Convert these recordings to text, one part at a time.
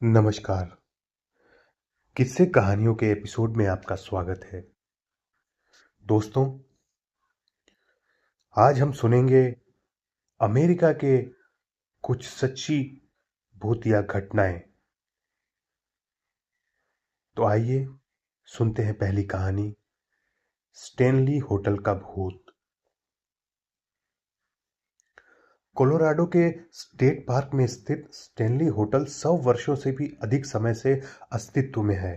नमस्कार। किस्से कहानियों के एपिसोड में आपका स्वागत है। दोस्तों, आज हम सुनेंगे अमेरिका के कुछ सच्ची भूतिया घटनाएं। तो आइए सुनते हैं पहली कहानी, स्टैनली होटल का भूत। कोलोराडो के स्टेट पार्क में स्थित स्टैनली होटल 100 वर्षों से भी अधिक समय से अस्तित्व में है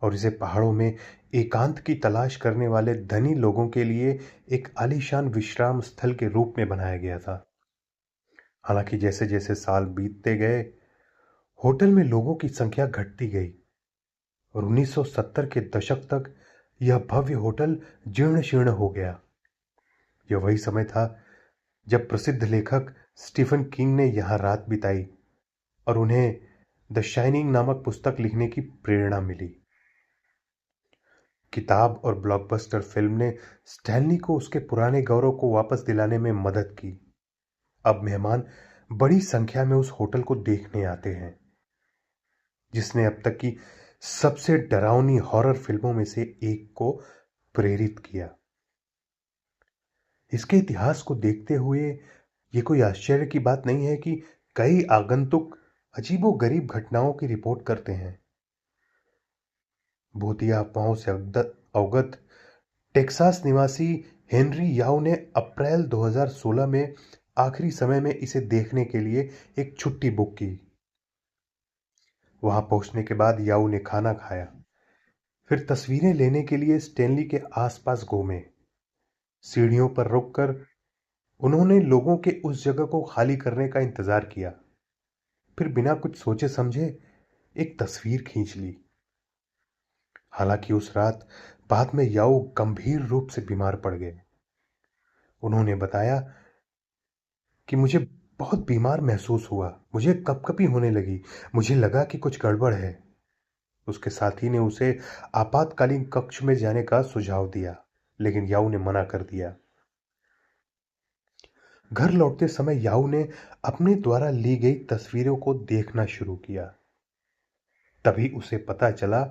और इसे पहाड़ों में एकांत की तलाश करने वाले धनी लोगों के लिए एक आलीशान विश्राम स्थल के रूप में बनाया गया था। हालांकि जैसे जैसे साल बीतते गए, होटल में लोगों की संख्या घटती गई और 1970 के दशक तक यह भव्य होटल जीर्ण शीर्ण हो गया। यह वही समय था जब प्रसिद्ध लेखक स्टीफन किंग ने यहां रात बिताई और उन्हें द शाइनिंग नामक पुस्तक लिखने की प्रेरणा मिली। किताब और ब्लॉकबस्टर फिल्म ने स्टैनली को उसके पुराने गौरव को वापस दिलाने में मदद की। अब मेहमान बड़ी संख्या में उस होटल को देखने आते हैं, जिसने अब तक की सबसे डरावनी हॉरर फिल्मों में से एक को प्रेरित किया। इसके इतिहास को देखते हुए यह कोई आश्चर्य की बात नहीं है कि कई आगंतुक अजीबोगरीब घटनाओं की रिपोर्ट करते हैं। भूतिया अफवाहों से अवगत टेक्सास निवासी हेनरी याओ ने अप्रैल 2016 में आखिरी समय में इसे देखने के लिए एक छुट्टी बुक की। वहां पहुंचने के बाद याओ ने खाना खाया, फिर तस्वीरें लेने के लिए स्टैनली के आसपास घूमे। सीढ़ियों पर रुककर उन्होंने लोगों के उस जगह को खाली करने का इंतजार किया, फिर बिना कुछ सोचे समझे एक तस्वीर खींच ली। हालांकि उस रात बाद में याओ गंभीर रूप से बीमार पड़ गए। उन्होंने बताया कि मुझे बहुत बीमार महसूस हुआ, मुझे कपकपी होने लगी, मुझे लगा कि कुछ गड़बड़ है। उसके साथी ने उसे आपातकालीन कक्ष में जाने का सुझाव दिया, लेकिन याओ ने मना कर दिया। घर लौटते समय याओ ने अपने द्वारा ली गई तस्वीरों को देखना शुरू किया। तभी उसे पता चला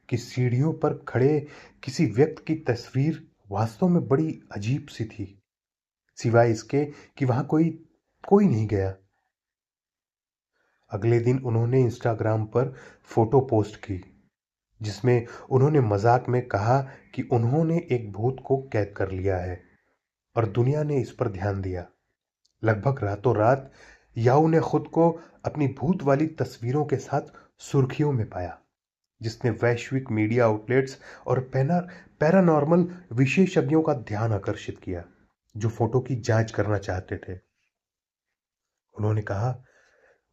कि सीढ़ियों पर खड़े किसी व्यक्ति की तस्वीर वास्तव में बड़ी अजीब सी थी, सिवाय इसके कि वहां कोई कोई नहीं गया। अगले दिन उन्होंने इंस्टाग्राम पर फोटो पोस्ट की, जिसमें उन्होंने मजाक में कहा कि उन्होंने एक भूत को कैद कर लिया है और दुनिया ने इस पर ध्यान दिया। लगभग रातों रात याओ ने खुद को अपनी भूत वाली तस्वीरों के साथ सुर्खियों में पाया, जिसने वैश्विक मीडिया आउटलेट्स और पैरानॉर्मल विशेषज्ञों का ध्यान आकर्षित किया, जो फोटो की जांच करना चाहते थे। उन्होंने कहा,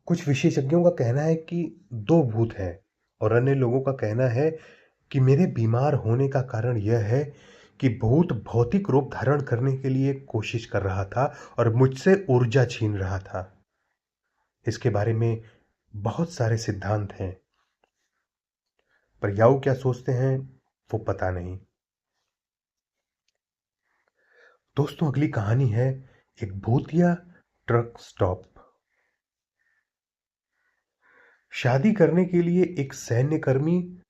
कुछ विशेषज्ञों का कहना है कि दो भूत हैं और अन्य लोगों का कहना है कि मेरे बीमार होने का कारण यह है कि भूत भौतिक रूप धारण करने के लिए कोशिश कर रहा था और मुझसे ऊर्जा छीन रहा था। इसके बारे में बहुत सारे सिद्धांत हैं, पर याओ क्या सोचते हैं वो पता नहीं। दोस्तों, अगली कहानी है एक भूतिया ट्रक स्टॉप। शादी करने के लिए एक सैन्यकर्मी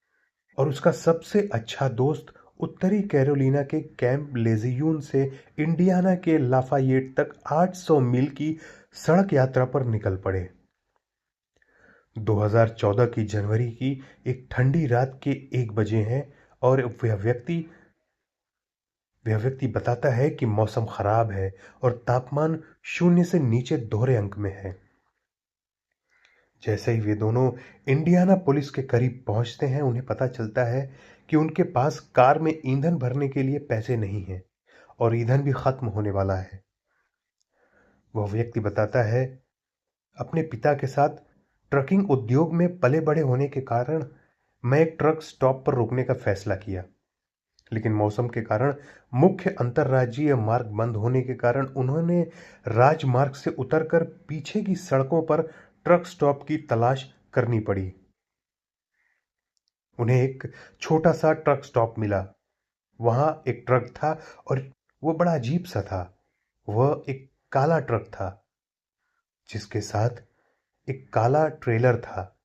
और उसका सबसे अच्छा दोस्त उत्तरी कैरोलिना के कैंप लेजियून से इंडियाना के लाफायेट तक 800 मील की सड़क यात्रा पर निकल पड़े। 2014 की जनवरी की एक ठंडी रात के 1 बजे हैं और वह व्यक्ति बताता है कि मौसम खराब है और तापमान 0 से नीचे दोहरे अंक में है। जैसे ही वे दोनों इंडियाना पुलिस के करीब पहुंचते हैं, उन्हें पता चलता है कि उनके पास कार में ईंधन भरने के लिए पैसे नहीं हैं और ईंधन भी खत्म होने वाला है। वह व्यक्ति बताता है, अपने पिता के साथ ट्रकिंग उद्योग में पले बड़े होने के कारण मैं एक ट्रक स्टॉप पर रुकने का फैसला किया, लेकिन मौसम के कारण मुख्य अंतर्राज्यीय मार्ग बंद होने के कारण उन्होंने राजमार्ग से उतरकर पीछे की सड़कों पर ट्रक स्टॉप की तलाश करनी पड़ी। उन्हें एक छोटा सा ट्रक स्टॉप मिला। वहां एक ट्रक था और वो बड़ा अजीब सा था। वह एक काला ट्रक था, जिसके साथ एक काला ट्रेलर था।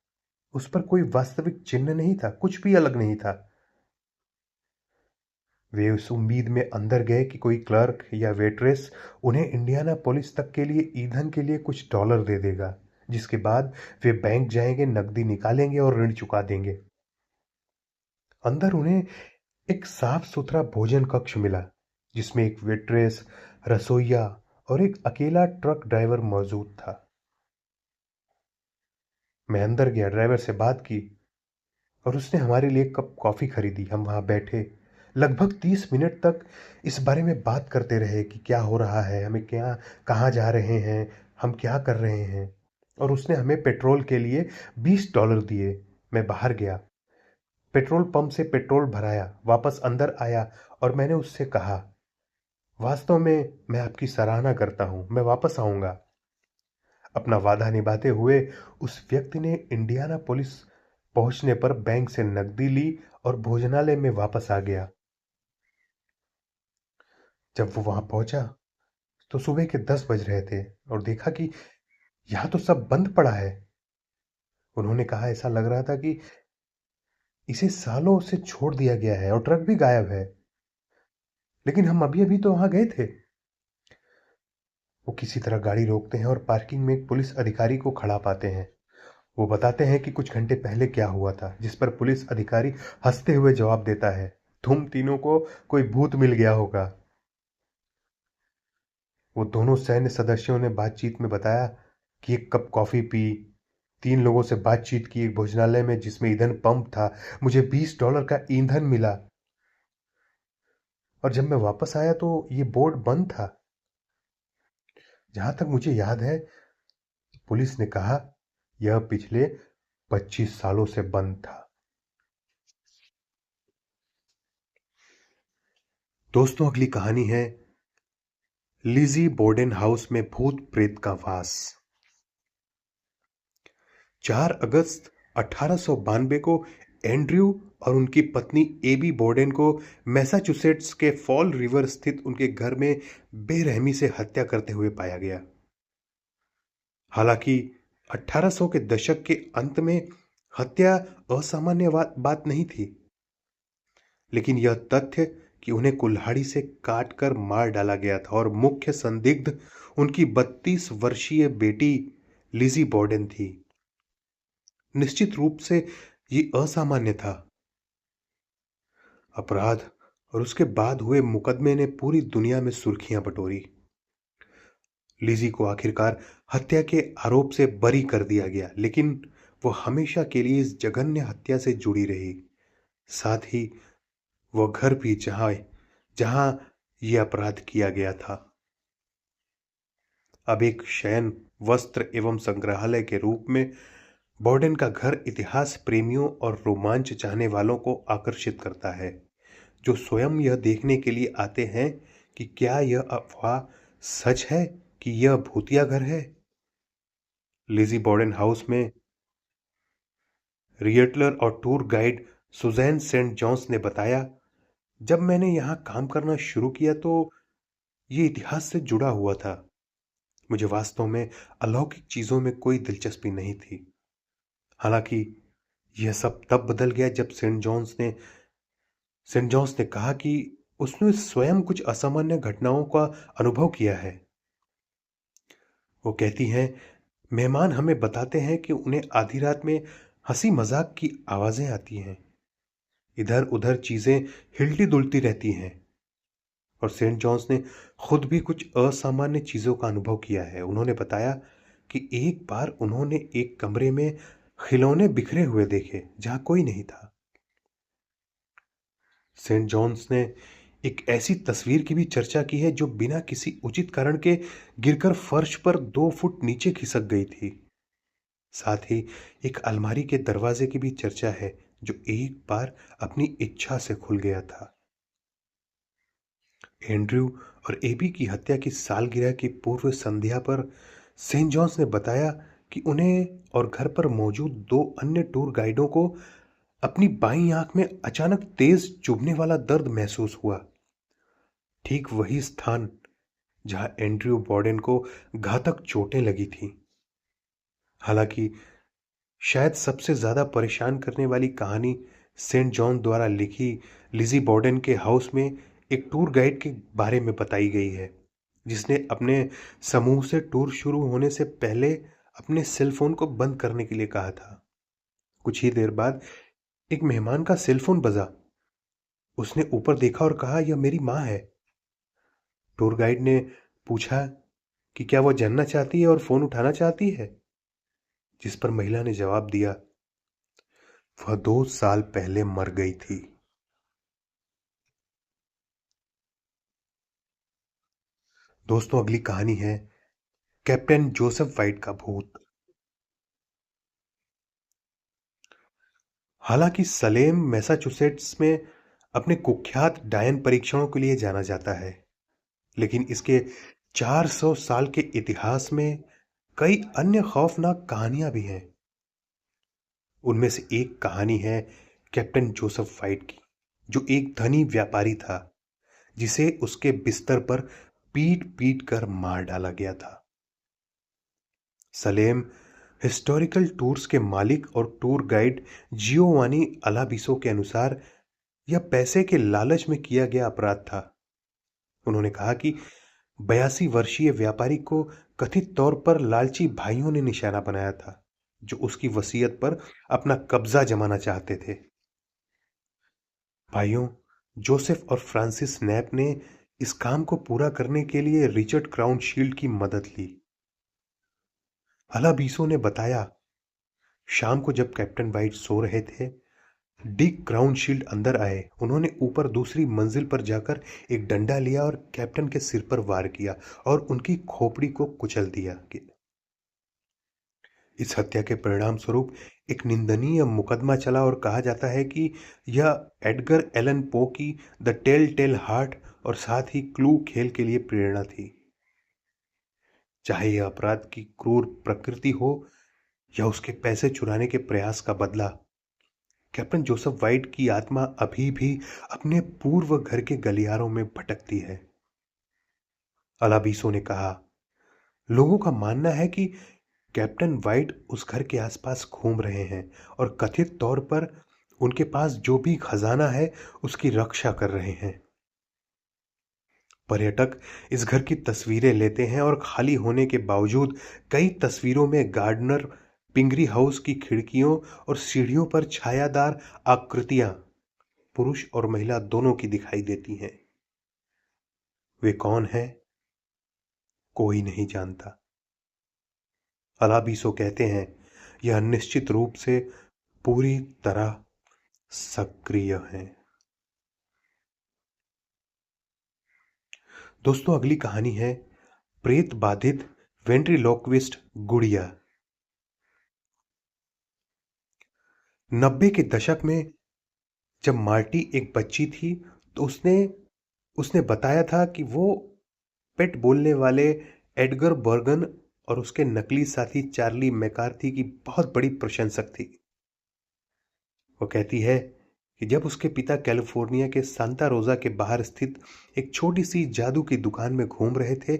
उस पर कोई वास्तविक चिन्ह नहीं था, कुछ भी अलग नहीं था। वे उस उम्मीद में अंदर गए कि कोई क्लर्क या वेट्रेस उन्हें इंडियाना पुलिस तक के लिए ईंधन के लिए कुछ डॉलर दे देगा, जिसके बाद वे बैंक जाएंगे, नकदी निकालेंगे और ऋण चुका देंगे। अंदर उन्हें एक साफ सुथरा भोजन कक्ष मिला, जिसमें एक वेट्रेस, रसोइया और एक अकेला ट्रक ड्राइवर मौजूद था। मैं अंदर गया, ड्राइवर से बात की और उसने हमारे लिए एक कप कॉफी खरीदी। हम वहां बैठे लगभग 30 मिनट तक इस बारे में बात करते रहे कि क्या हो रहा है, हमें क्या, कहाँ जा रहे हैं, हम क्या कर रहे हैं। और उसने हमें पेट्रोल के लिए $20 दिए। मैं बाहर गया, पेट्रोल पंप से पेट्रोल भराया, वापस अंदर आया और मैंने उससे कहा, वास्तव में मैं आपकी सराहना करता हूं, मैं वापस आऊंगा। अपना वादा निभाते हुए उस व्यक्ति ने इंडियाना पुलिस पहुंचने पर बैंक से नकदी ली और भोजनालय में वापस आ गया। जब वो वहां पहुंचा तो सुबह के 10 बज रहे थे और देखा कि यहां तो सब बंद पड़ा है। उन्होंने कहा, ऐसा लग रहा था कि इसे सालों से छोड़ दिया गया है और ट्रक भी गायब है। लेकिन हम अभी अभी तो वहां गए थे। वो किसी तरह गाड़ी रोकते हैं और पार्किंग में एक पुलिस अधिकारी को खड़ा पाते हैं। वो बताते हैं कि कुछ घंटे पहले क्या हुआ था, जिस पर पुलिस अधिकारी हंसते हुए जवाब देता है, तुम तीनों को कोई भूत मिल गया होगा। वो दोनों सैन्य सदस्यों ने बातचीत में बताया कि एक कप कॉफी पी, 3 लोगों से बातचीत की एक भोजनालय में जिसमें ईंधन पंप था, मुझे $20 का ईंधन मिला। और जब मैं वापस आया तो ये बोर्ड बंद था। जहां तक मुझे याद है, पुलिस ने कहा यह पिछले 25 सालों से बंद था। दोस्तों, अगली कहानी है लिजी बोर्डन हाउस में भूत प्रेत का वास। 4 अगस्त 1892 को एंड्रयू और उनकी पत्नी एबी बोर्डन को मैसाचुसेट्स के फॉल रिवर स्थित उनके घर में बेरहमी से हत्या करते हुए पाया गया। हालांकि 1800 के दशक के अंत में हत्या असामान्य बात नहीं थी, लेकिन यह तथ्य कि उन्हें कुल्हाड़ी से काटकर मार डाला गया था और मुख्य संदिग्ध उनकी 32 वर्षीय बेटी लिजी बॉर्डन थी, निश्चित रूप से ये असामान्य था। अपराध और उसके बाद हुए मुकदमे ने पूरी दुनिया में सुर्खियां बटोरी। लिजी को आखिरकार हत्या के आरोप से बरी कर दिया गया, लेकिन वो हमेशा के लिए इस जघन्य हत्या से जुड़ी रही। साथ ही वह घर भी जहां जहां यह अपराध किया गया था। अब एक शयन वस्त्र एवं संग्रहालय के रूप में बॉर्डन का घर इतिहास प्रेमियों और रोमांच चाहने वालों को आकर्षित करता है, जो स्वयं यह देखने के लिए आते हैं कि क्या यह अफवाह सच है कि यह भूतिया घर है। लिजी बॉर्डन हाउस में रियटलर और tour guide Suzanne Saint Johns ने बताया, जब मैंने यहां काम करना शुरू किया तो यह इतिहास से जुड़ा हुआ था। मुझे वास्तव में अलौकिक चीजों में कोई दिलचस्पी नहीं थी। हालांकि यह सब तब बदल गया जब सेंट जॉन्स ने कहा कि उसने स्वयं कुछ असामान्य घटनाओं का अनुभव किया है। वो कहती हैं, मेहमान हमें बताते हैं कि उन्हें आधी रात में हंसी मजाक की आवाजें आती हैं, इधर उधर चीजें हिलती डुलती रहती हैं। और सेंट जॉन्स ने खुद भी कुछ असामान्य चीजों का अनुभव किया है। उन्होंने बताया कि एक बार उन्होंने एक कमरे में खिलौने बिखरे हुए देखे जहां कोई नहीं था। सेंट जॉन्स ने एक ऐसी तस्वीर की भी चर्चा की है जो बिना किसी उचित कारण के गिरकर फर्श पर 2 फुट नीचे खिसक गई थी। साथ ही एक अलमारी के दरवाजे की भी चर्चा है जो एक बार अपनी इच्छा से खुल गया था। एंड्रयू और एबी की हत्या की सालगिरह की पूर्व संध्या पर सेंट जॉन्स ने बताया कि उन्हें और घर पर मौजूद 2 अन्य टूर गाइडों को अपनी बाईं आंख में अचानक तेज चुभने वाला दर्द महसूस हुआ। ठीक वही स्थान जहां एंड्रयू बॉर्डन को घातक चोटें लगी थी। हालांकि शायद सबसे ज्यादा परेशान करने वाली कहानी सेंट जॉन द्वारा लिखी लिजी बॉर्डन के हाउस में एक टूर गाइड के बारे में बताई गई है, जिसने अपने समूह से टूर शुरू होने से पहले अपने सेल फोन को बंद करने के लिए कहा था। कुछ ही देर बाद एक मेहमान का सेल फोन बजा। उसने ऊपर देखा और कहा, यह मेरी माँ है। टूर गाइड ने पूछा कि क्या वह जानना चाहती है और फोन उठाना चाहती है, जिस पर महिला ने जवाब दिया, वह 2 साल पहले मर गई थी। दोस्तों, अगली कहानी है कैप्टन जोसेफ वाइट का भूत। हालांकि सलेम मैसाचुसेट्स में अपने कुख्यात डायन परीक्षणों के लिए जाना जाता है, लेकिन इसके 400 साल के इतिहास में कई अन्य खौफनाक कहानियां भी हैं। उनमें से एक कहानी है कैप्टन जोसेफ वाइट की, जो एक धनी व्यापारी था जिसे उसके बिस्तर पर पीट पीट कर मार डाला गया था। सलेम हिस्टोरिकल टूर्स के मालिक और टूर गाइड जियोवानी अलाबिसो के अनुसार यह पैसे के लालच में किया गया अपराध था। उन्होंने कहा कि 82 वर्षीय व्यापारी को कथित तौर पर लालची भाइयों ने निशाना बनाया था, जो उसकी वसीयत पर अपना कब्जा जमाना चाहते थे। भाइयों जोसेफ और फ्रांसिस नैप ने इस काम को पूरा करने के लिए रिचर्ड क्राउनशील्ड की मदद ली। अलाबीसो ने बताया, शाम को जब कैप्टन वाइट सो रहे थे, डिक क्राउनशील्ड अंदर आए। उन्होंने ऊपर दूसरी मंजिल पर जाकर एक डंडा लिया और कैप्टन के सिर पर वार किया और उनकी खोपड़ी को कुचल दिया। इस हत्या के परिणाम स्वरूप एक निंदनीय मुकदमा चला और कहा जाता है कि यह एडगर एलन पो की द टेल टेल हार्ट और साथ ही क्लू खेल के लिए प्रेरणा थी। चाहे यह अपराध की क्रूर प्रकृति हो या उसके पैसे चुराने के प्रयास का बदला, कैप्टन जोसेफ वाइट की आत्मा अभी भी अपने पूर्व घर के गलियारों में भटकती है। अलाबीसो ने कहा, लोगों का मानना है कि कैप्टन वाइट उस घर के आसपास घूम रहे हैं और कथित तौर पर उनके पास जो भी खजाना है उसकी रक्षा कर रहे हैं। पर्यटक इस घर की तस्वीरें लेते हैं और खाली होने के बावजूद कई तस्वीरों में गार्डनर पिंगरी हाउस की खिड़कियों और सीढ़ियों पर छायादार आकृतियां पुरुष और महिला दोनों की दिखाई देती हैं। वे कौन हैं, कोई नहीं जानता। अलाबीसो कहते हैं, यह निश्चित रूप से पूरी तरह सक्रिय है। दोस्तों, अगली कहानी है प्रेत बाधित वेंट्रिलोक्विस्ट गुड़िया। 90 के दशक में जब मार्टी एक बच्ची थी तो उसने उसने बताया था कि वो पेट बोलने वाले एडगर बर्गन और उसके नकली साथी चार्ली मैकार्थी की बहुत बड़ी प्रशंसक थी। वो कहती है कि जब उसके पिता कैलिफोर्निया के सांता रोजा के बाहर स्थित एक छोटी सी जादू की दुकान में घूम रहे थे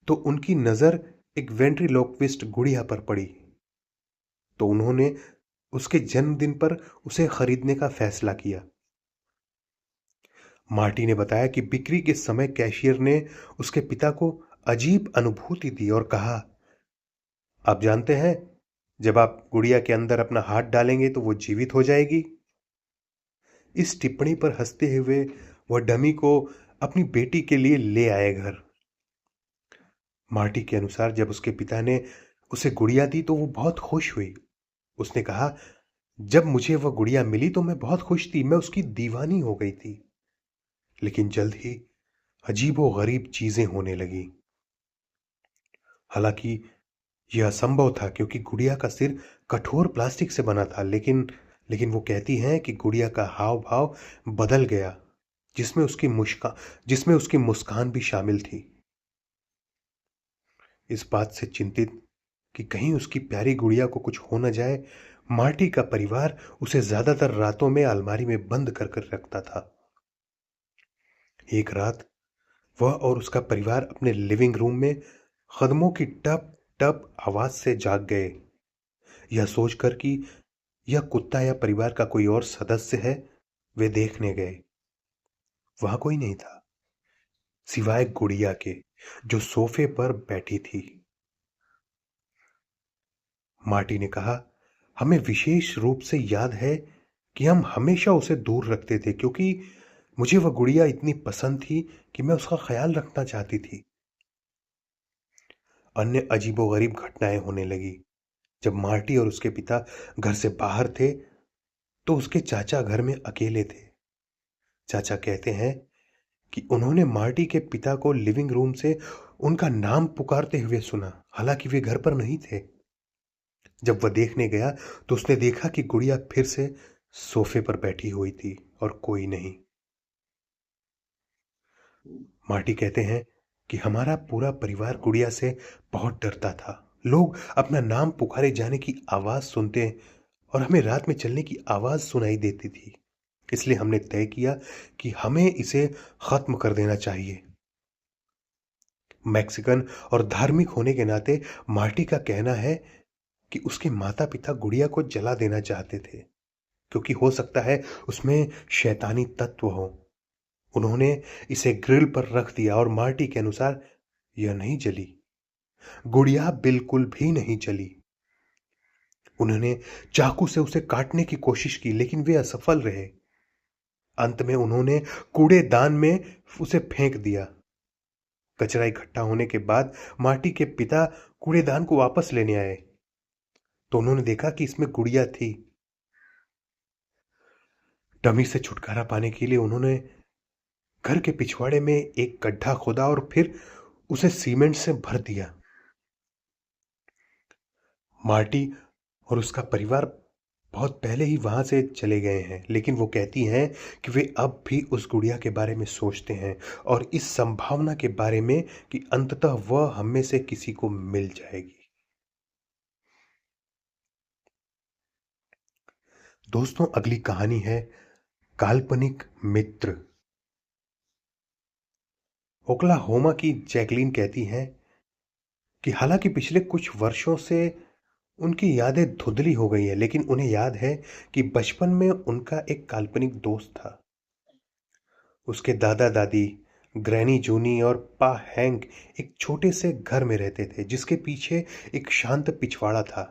तो उनकी नजर एक वेंट्रिलोक्विस्ट गुड़िया पर पड़ी। तो उन्होंने उसके जन्मदिन पर उसे खरीदने का फैसला किया। मार्टी ने बताया कि बिक्री के समय कैशियर ने उसके पिता को अजीब अनुभूति दी और कहा, आप जानते हैं, जब आप गुड़िया के अंदर अपना हाथ डालेंगे तो वो जीवित हो जाएगी। इस टिप्पणी पर हंसते हुए वह डमी को अपनी बेटी के लिए ले आए घर। मार्टी के अनुसार जब उसके पिता ने उसे गुड़िया दी तो वो बहुत खुश हुई। उसने कहा, जब मुझे वह गुड़िया मिली तो मैं बहुत खुश थी, मैं उसकी दीवानी हो गई थी। लेकिन जल्द ही अजीबो गरीब चीजें होने लगी। हालांकि यह असंभव था क्योंकि गुड़िया का सिर कठोर प्लास्टिक से बना था, लेकिन वो कहती हैं कि गुड़िया का हाव भाव बदल गया, जिसमें उसकी मुस्कान भी शामिल थी। इस बात से चिंतित कि कहीं उसकी प्यारी गुड़िया को कुछ हो न जाए, मार्टी का परिवार उसे ज्यादातर रातों में अलमारी में बंद कर कर रखता था। एक रात वह और उसका परिवार अपने लिविंग रूम में कदमों की टप टप आवाज से जाग गए। यह सोचकर कि यह कुत्ता या परिवार का कोई और सदस्य है, वे देखने गए। वहां कोई नहीं था सिवाय गुड़िया के, जो सोफे पर बैठी थी। मार्टी ने कहा, हमें विशेष रूप से याद है कि हम हमेशा उसे दूर रखते थे, क्योंकि मुझे वह गुड़िया इतनी पसंद थी कि मैं उसका ख्याल रखना चाहती थी। अन्य अजीबोगरीब घटनाएं होने लगी। जब मार्टी और उसके पिता घर से बाहर थे, तो उसके चाचा घर में अकेले थे। चाचा कहते हैं कि उन्होंने मार्टी के पिता को लिविंग रूम से उनका नाम पुकारते हुए सुना, हालांकि वे घर पर नहीं थे। जब वह देखने गया तो उसने देखा कि गुड़िया फिर से सोफे पर बैठी हुई थी और कोई नहीं। मार्टी कहते हैं कि हमारा पूरा परिवार गुड़िया से बहुत डरता था। लोग अपना नाम पुकारे जाने की आवाज सुनते और हमें रात में चलने की आवाज सुनाई देती थी। इसलिए हमने तय किया कि हमें इसे खत्म कर देना चाहिए। मैक्सिकन और धार्मिक होने के नाते मार्टी का कहना है कि उसके माता पिता गुड़िया को जला देना चाहते थे, क्योंकि हो सकता है उसमें शैतानी तत्व हो। उन्होंने इसे ग्रिल पर रख दिया और मार्टी के अनुसार यह नहीं जली। गुड़िया बिल्कुल भी नहीं जली। उन्होंने चाकू से उसे काटने की कोशिश की, लेकिन वे असफल रहे। अंत में उन्होंने कूड़ेदान में उसे फेंक दिया। कचरा इकट्ठा होने के बाद मार्टी के पिता कूड़ेदान को वापस लेने आए तो उन्होंने देखा कि इसमें गुड़िया थी। डमी से छुटकारा पाने के लिए उन्होंने घर के पिछवाड़े में एक गड्ढा खोदा और फिर उसे सीमेंट से भर दिया। मार्टी और उसका परिवार बहुत पहले ही वहां से चले गए हैं, लेकिन वो कहती हैं कि वे अब भी उस गुड़िया के बारे में सोचते हैं और इस संभावना के बारे में कि अंततः वह हम में से किसी को मिल जाएगी। दोस्तों, अगली कहानी है काल्पनिक मित्र। ओक्लाहोमा की जैकलीन कहती हैं कि हालांकि पिछले कुछ वर्षों से उनकी यादें धुंधली हो गई हैं, लेकिन उन्हें याद है कि बचपन में उनका एक काल्पनिक दोस्त था। उसके दादा दादी, ग्रैनी जूनी और पा हैंक एक छोटे से घर में रहते थे, जिसके पीछे एक शांत पिछवाड़ा था।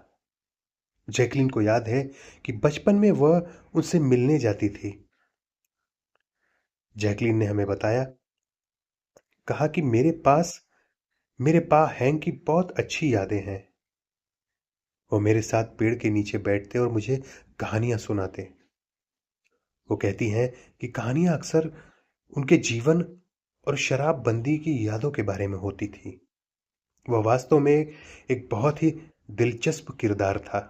जैकलीन को याद है कि बचपन में वह उनसे मिलने जाती थी। जैकलीन ने हमें बताया, कहा कि मेरे पा हैंक की बहुत अच्छी यादें हैं। वो मेरे साथ पेड़ के नीचे बैठते और मुझे कहानियां सुनाते। वो कहती हैं कि कहानियां अक्सर उनके जीवन और शराबबंदी की यादों के बारे में होती थी। वह वास्तव में एक बहुत ही दिलचस्प किरदार था।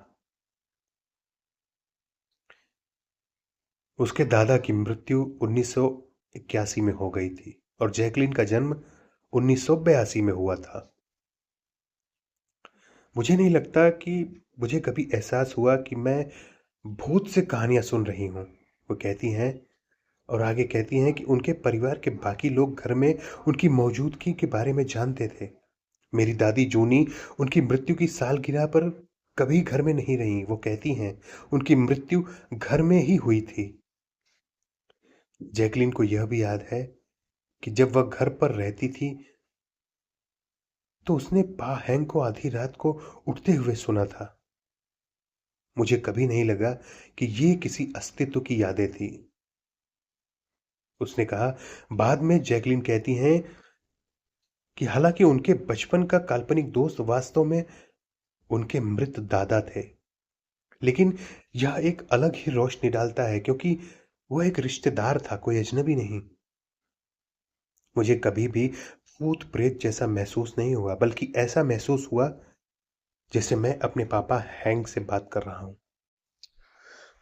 उसके दादा की मृत्यु 1981 में हो गई थी और जैकलीन का जन्म 1982 में हुआ था। मुझे नहीं लगता कि मुझे कभी एहसास हुआ कि मैं भूत से कहानियां सुन रही हूं, वो कहती हैं। और आगे कहती हैं कि उनके परिवार के बाकी लोग घर में उनकी मौजूदगी के बारे में जानते थे। मेरी दादी जूनी उनकी मृत्यु की सालगिरह पर कभी घर में नहीं रही। वो कहती हैं उनकी मृत्यु घर में ही हुई थी। जैकलीन को यह भी याद है कि जब वह घर पर रहती थी तो उसने पा हैंक को आधी रात को उठते हुए सुना था। मुझे कभी नहीं लगा कि ये किसी अस्तित्व की यादें थी। उसने कहा, बाद में जैकलीन कहती हैं कि हालांकि उनके बचपन का काल्पनिक दोस्त वास्तव में उनके मृत दादा थे, लेकिन यह एक अलग ही रोशनी डालता है, क्योंकि वह एक रिश्तेदार था, कोई अजनबी नहीं। मुझे कभी भी भूत प्रेत जैसा महसूस नहीं हुआ, बल्कि ऐसा महसूस हुआ जैसे मैं अपने पापा हैंक से बात कर रहा हूं।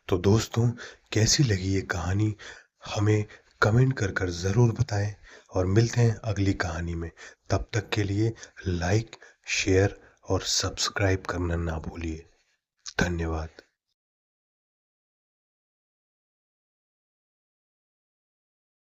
तो दोस्तों, कैसी लगी ये कहानी हमें कमेंट कर कर ज़रूर बताएं और मिलते हैं अगली कहानी में। तब तक के लिए लाइक, शेयर और सब्सक्राइब करना ना भूलिए। धन्यवाद।